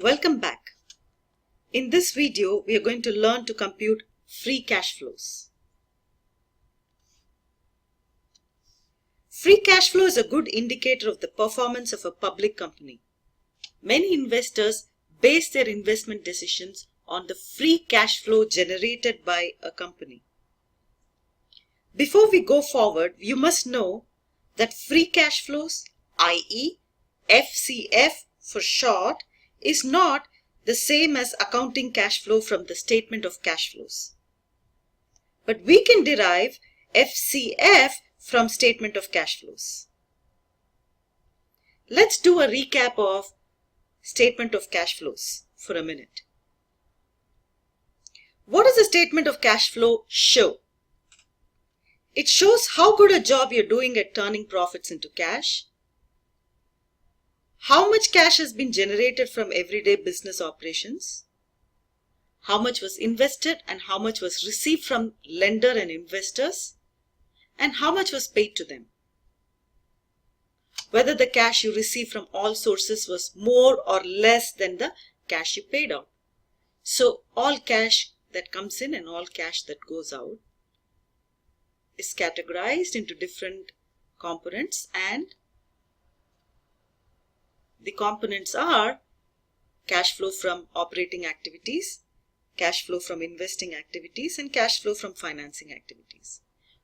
Welcome back. In this video, we are going to learn to compute free cash flows. Free cash flow is a good indicator of the performance of a public company. Many investors base their investment decisions on the free cash flow generated by a company. Before we go forward, you must know that free cash flows, i.e. FCF for short, is not the same as accounting cash flow from the statement of cash flows. But we can derive FCF from statement of cash flows. Let's do a recap of statement of cash flows for a minute. What does a statement of cash flow show? It shows how good a job you're doing at turning profits into cash, how much cash has been generated from everyday business operations, how much was invested and how much was received from lender and investors, and how much was paid to them. Whether the cash you received from all sources was more or less than the cash you paid out. So all cash that comes in and all cash that goes out is categorized into different components, and the components are cash flow from operating activities, cash flow from investing activities, and cash flow from financing activities.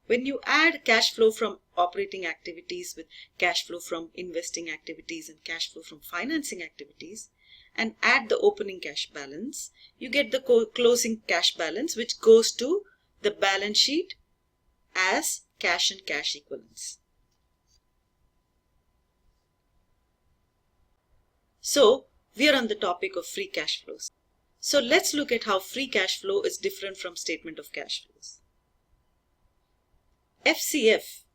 When you add cash flow from operating activities with cash flow from investing activities and cash flow from financing activities and add the opening cash balance, you get the closing cash balance, which goes to the balance sheet as cash and cash equivalents. So we are on the topic of free cash flows. So let's look at how free cash flow is different from statement of cash flows. FCF,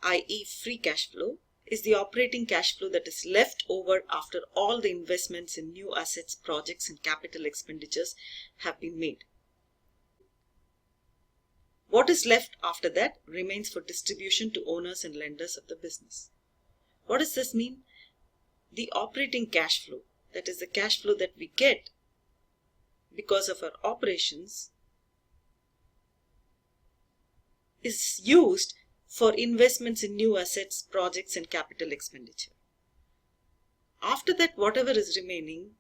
i.e. free cash flow, is the operating cash flow that is left over after all the investments in new assets, projects, and capital expenditures have been made. What is left after that remains for distribution to owners and lenders of the business. What does this mean? The operating cash flow, that is the cash flow that we get because of our operations, is used for investments in new assets, projects, and capital expenditure. After that, whatever is remaining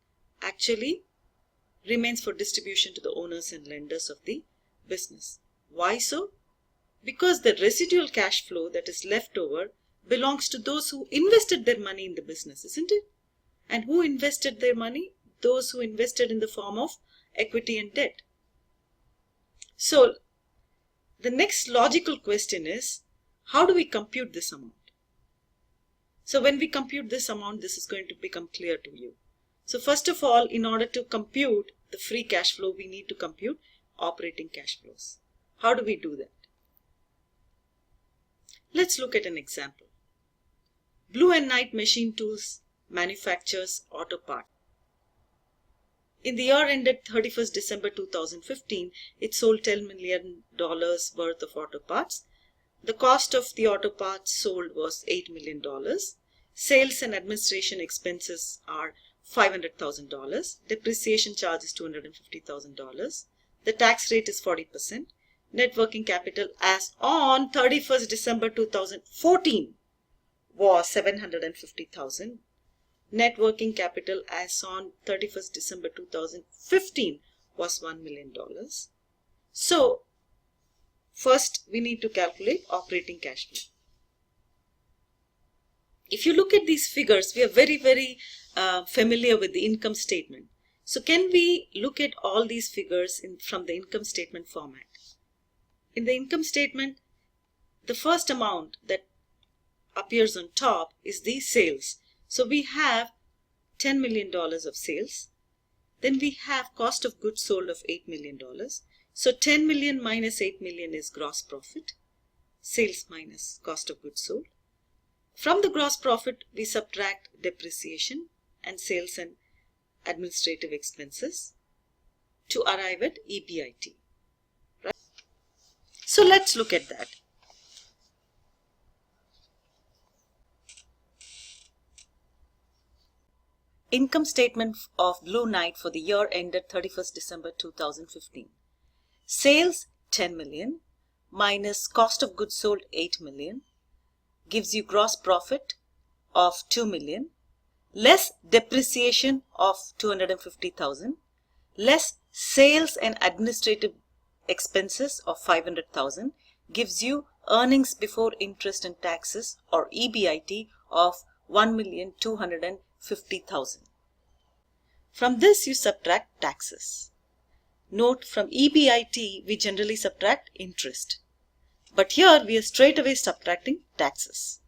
actually remains for distribution to the owners and lenders of the business. Why so? Because the residual cash flow that is left over belongs to those who invested their money in the business, isn't it? And who invested their money? Those who invested in the form of equity and debt. So the next logical question is, how do we compute this amount? So when we compute this amount, this is going to become clear to you. So first of all, in order to compute the free cash flow, we need to compute operating cash flows. How do we do that? Let's look at an example. Blue and Knight Machine Tools manufactures auto parts. In the year ended 31st December 2015, it sold $10 million worth of auto parts. The cost of the auto parts sold was $8 million. Sales and administration expenses are $500,000. Depreciation charge is $250,000. The tax rate is 40%. Net working capital as on 31st December 2014 was $750,000. Net working capital as on 31st December 2015 was $1 million. So first we need to calculate operating cash flow. If you look at these figures, we are very familiar with the income statement. So can we look at all these figures from the income statement format? In the income statement, the first amount that appears on top is the sales. So we have $10 million of sales. Then we have cost of goods sold of $8 million. So 10 million minus 8 million is gross profit. Sales minus cost of goods sold. From the gross profit, we subtract depreciation and sales and administrative expenses to arrive at EBIT. Right? So let's look at that. Income statement of Blue Knight for the year ended 31st December 2015. Sales 10 million minus cost of goods sold 8 million gives you gross profit of 2 million less depreciation of 250,000 less sales and administrative expenses of 500,000 gives you earnings before interest and taxes or EBIT of 1,250,000. From this you subtract taxes. Note, from EBIT we generally subtract interest. But here we are straight away subtracting taxes.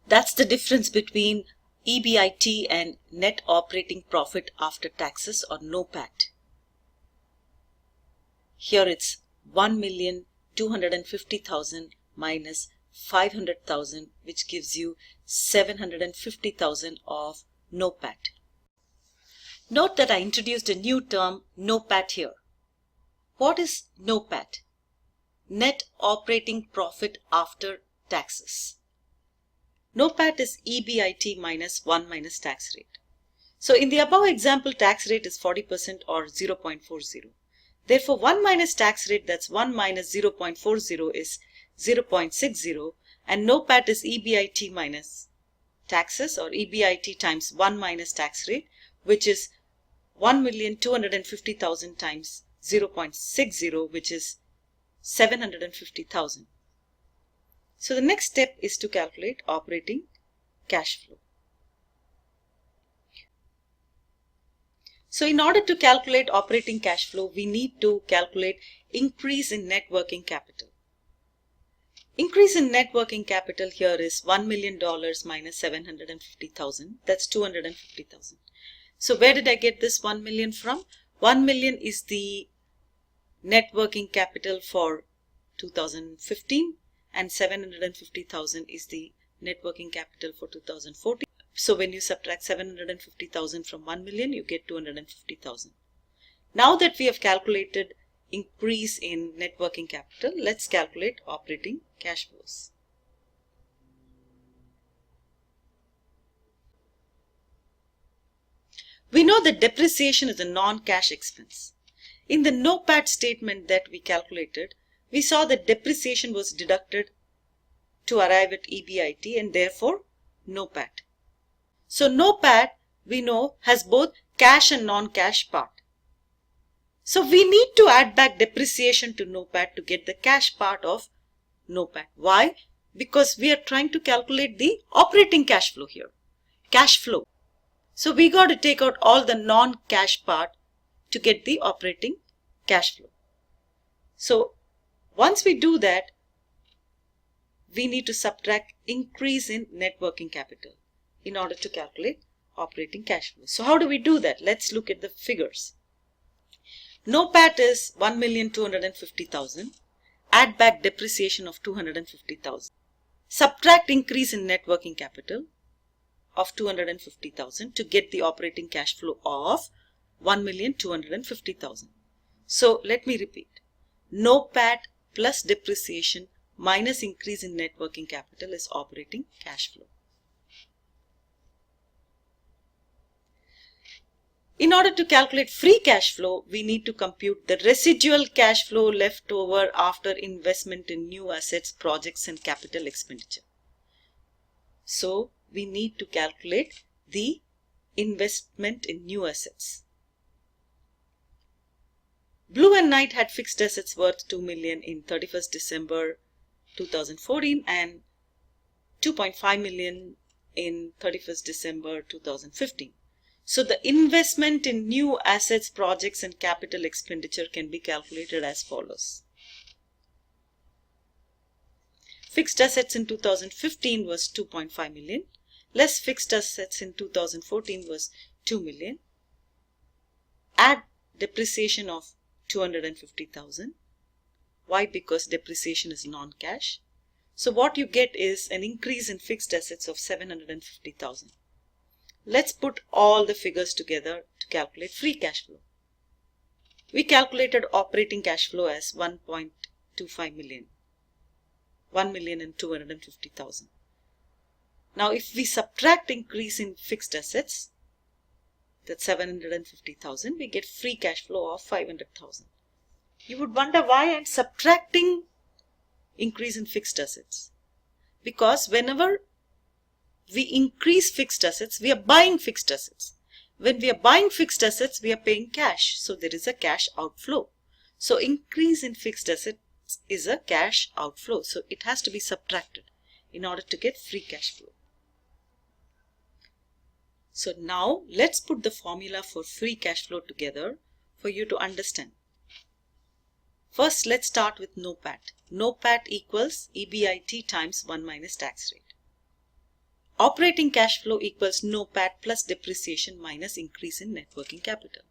That's the difference between EBIT and net operating profit after taxes or NOPAT. Here it's 1,250,000 minus 500,000, which gives you 750,000 of NOPAT. Note that I introduced a new term, NOPAT, here. What is NOPAT? Net operating profit after taxes. NOPAT is EBIT minus 1 minus tax rate. So in the above example, tax rate is 40% or 0.40. Therefore, 1 minus tax rate, that's 1 minus 0.40, is 0.60, and NOPAT is EBIT minus taxes or EBIT times 1 minus tax rate, which is 1,250,000 times 0.60, which is 750,000. So the next step is to calculate operating cash flow. So in order to calculate operating cash flow, we need to calculate increase in net working capital. Increase in net working capital here is $1 million minus 750,000. That's 250,000. So where did I get this 1 million from? 1 million is the net working capital for 2015 and 750,000 is the net working capital for 2014. So when you subtract 750,000 from 1 million, you get 250,000. Now that we have calculated increase in net working capital, let's calculate operating cash flows. We know that depreciation is a non-cash expense. In the NOPAT statement that we calculated, we saw that depreciation was deducted to arrive at EBIT and therefore NOPAT. So NOPAT, we know, has both cash and non-cash part. So we need to add back depreciation to NOPAT to get the cash part of NOPAT. Why? Because we are trying to calculate the operating cash flow here. Cash flow. So we got to take out all the non-cash part to get the operating cash flow. So once we do that, we need to subtract increase in net working capital in order to calculate operating cash flow. So how do we do that? Let's look at the figures. NOPAT is 1,250,000. Add back depreciation of 250,000. Subtract increase in net working capital of 250,000 to get the operating cash flow of 1,250,000. So let me repeat. NOPAT plus depreciation minus increase in net working capital is operating cash flow. In order to calculate free cash flow, we need to compute the residual cash flow left over after investment in new assets, projects and capital expenditure. So we need to calculate the investment in new assets. Blue and Knight had fixed assets worth 2 million in 31st December 2014 and 2.5 million in 31st December 2015. So the investment in new assets, projects and capital expenditure can be calculated as follows. Fixed assets in 2015 was 2.5 million. Less fixed assets in 2014 was 2 million. Add depreciation of 250,000. Why? Because depreciation is non-cash. So what you get is an increase in fixed assets of 750,000. Let's put all the figures together to calculate free cash flow. We calculated operating cash flow as 1.25 million. 1,250,000. Now if we subtract increase in fixed assets, that's 750,000, we get free cash flow of 500,000. You would wonder why I'm subtracting increase in fixed assets. Because whenever we increase fixed assets, we are buying fixed assets. When we are buying fixed assets, we are paying cash. So there is a cash outflow. So increase in fixed assets is a cash outflow. So it has to be subtracted in order to get free cash flow. So now let's put the formula for free cash flow together for you to understand. First, let's start with NOPAT. NOPAT equals EBIT times 1 minus tax rate. Operating cash flow equals NOPAT plus depreciation minus increase in net working capital.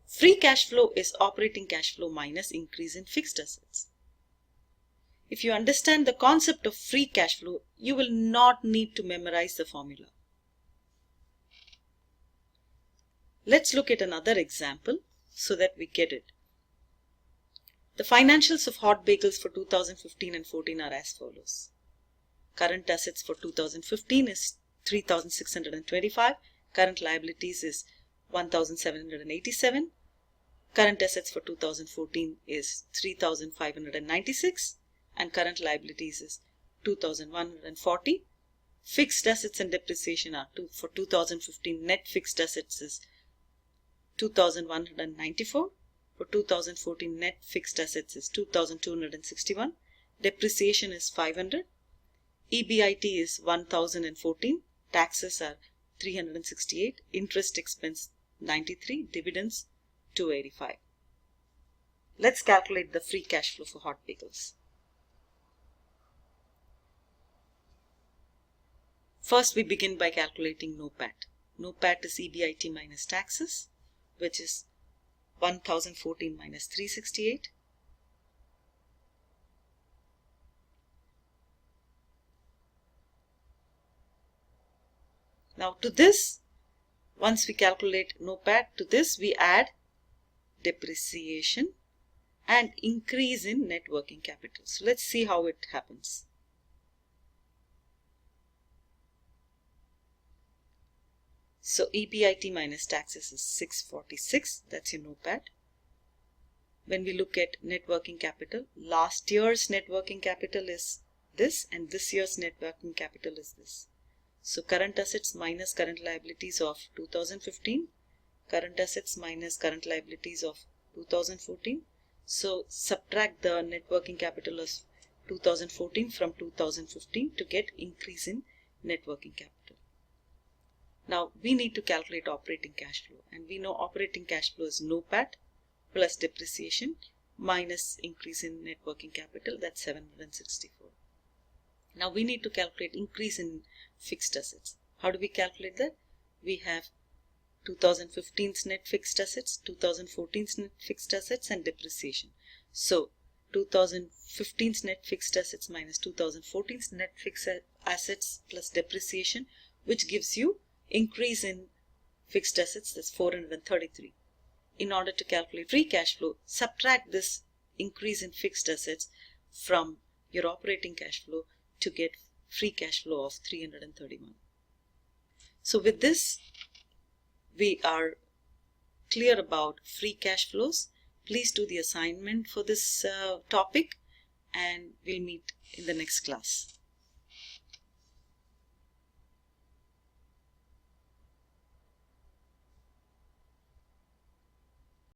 Free cash flow is operating cash flow minus increase in fixed assets. If you understand the concept of free cash flow, you will not need to memorize the formula. Let's look at another example so that we get it. The financials of Hot Bagels for 2015 and 14 are as follows. Current assets for 2015 is 3,625. Current liabilities is 1,787. Current assets for 2014 is 3,596. And current liabilities is 2,140. Fixed assets and depreciation are for 2015. Net fixed assets is 2,194. For 2014, net fixed assets is 2,261. Depreciation is 500. EBIT is 1,014. Taxes are 368. Interest expense 93. Dividends 285. Let's calculate the free cash flow for Hot Bagels. First, we begin by calculating NOPAT. NOPAT is EBIT minus taxes, which is 1,014 minus 368. Now to this, once we calculate NOPAT, to this we add depreciation and increase in net working capital. So let's see how it happens. So EBIT minus taxes is 646, that's your NOPAT. When we look at net working capital, last year's net working capital is this and this year's net working capital is this. So current assets minus current liabilities of 2015, current assets minus current liabilities of 2014. So subtract the net working capital of 2014 from 2015 to get increase in net working capital. Now we need to calculate operating cash flow, and we know operating cash flow is NOPAT plus depreciation minus increase in net working capital, that's 764. Now we need to calculate increase in fixed assets. How do we calculate that? We have 2015's net fixed assets, 2014's net fixed assets and depreciation. So 2015's net fixed assets minus 2014's net fixed assets plus depreciation, which gives you increase in fixed assets, that's 433. In order to calculate free cash flow, subtract this increase in fixed assets from your operating cash flow to get free cash flow of 331. So with this, we are clear about free cash flows. Please do the assignment for this topic, and we'll meet in the next class.